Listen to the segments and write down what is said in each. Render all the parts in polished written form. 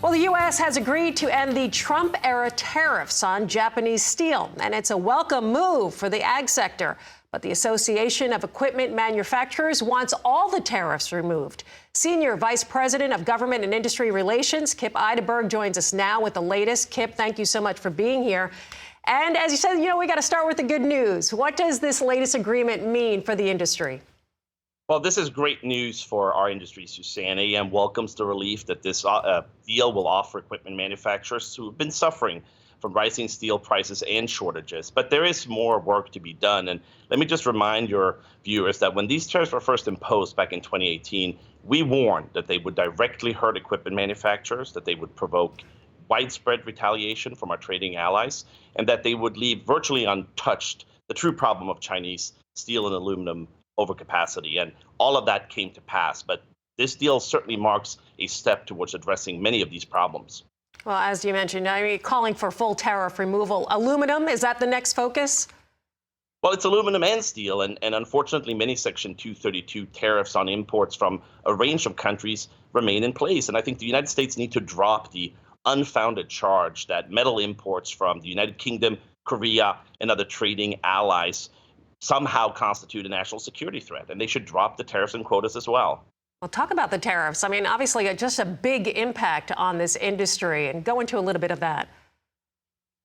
Well, the U.S. has agreed to end the Trump-era tariffs on Japanese steel, and it's a welcome move for the ag sector. But the Association of Equipment Manufacturers wants all the tariffs removed. Senior Vice President of Government and Industry Relations, Kip Eideberg, joins us now with the latest. Kip, thank you so much for being here. And as you said, we got to start with the good news. What does this latest agreement mean for the industry? Well, this is great news for our industry, Suzanne. AEM welcomes the relief that this deal will offer equipment manufacturers who have been suffering from rising steel prices and shortages. But there is more work to be done. And let me just remind your viewers that when these tariffs were first imposed back in 2018, we warned that they would directly hurt equipment manufacturers, that they would provoke widespread retaliation from our trading allies, and that they would leave virtually untouched the true problem of Chinese steel and aluminum overcapacity. And all of that came to pass. But this deal certainly marks a step towards addressing many of these problems. Well, as you mentioned, calling for full tariff removal. Aluminum, is that the next focus? Well, it's aluminum and steel, and unfortunately, many Section 232 tariffs on imports from a range of countries remain in place. And I think the United States need to drop the unfounded charge that metal imports from the United Kingdom, Korea, and other trading allies somehow constitute a national security threat, and they should drop the tariffs and quotas as well. Well, talk about the tariffs. I mean, obviously, just a big impact on this industry, and go into a little bit of that.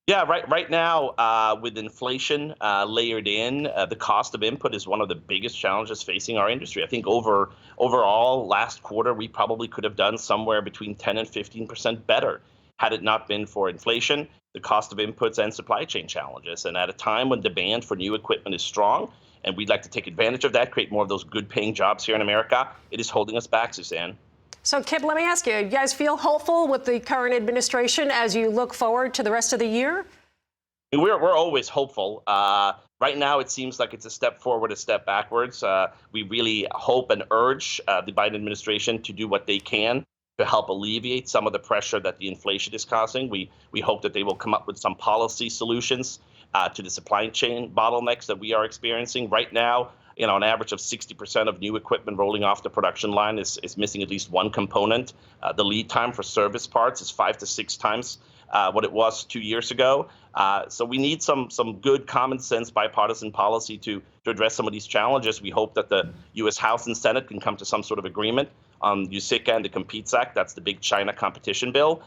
Yeah, right now, with inflation layered in, the cost of input is one of the biggest challenges facing our industry. I think overall, last quarter, we probably could have done somewhere between 10 and 15% better had it not been for inflation, the cost of inputs, and supply chain challenges. And at a time when demand for new equipment is strong, and we'd like to take advantage of that, create more of those good-paying jobs here in America, it is holding us back, Suzanne. So, Kip, let me ask you guys feel hopeful with the current administration as you look forward to the rest of the year? We're always hopeful. Right now, it seems like it's a step forward, a step backwards. We really hope and urge the Biden administration to do what they can to help alleviate some of the pressure that the inflation is causing. We hope that they will come up with some policy solutions to the supply chain bottlenecks that we are experiencing right now. An average of 60% of new equipment rolling off the production line is missing at least one component. The lead time for service parts is 5 to 6 times what it was 2 years ago. So we need some good common sense bipartisan policy to address some of these challenges. We hope that the U.S. House and Senate can come to some sort of agreement on USICA and the Competes Act. That's the big China competition bill.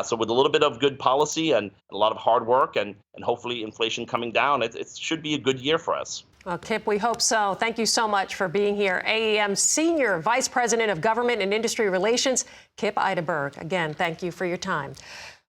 So with a little bit of good policy and a lot of hard work and hopefully inflation coming down, it should be a good year for us. Well, Kip, we hope so. Thank you so much for being here. AEM Senior Vice President of Government and Industry Relations, Kip Eideberg. Again, thank you for your time.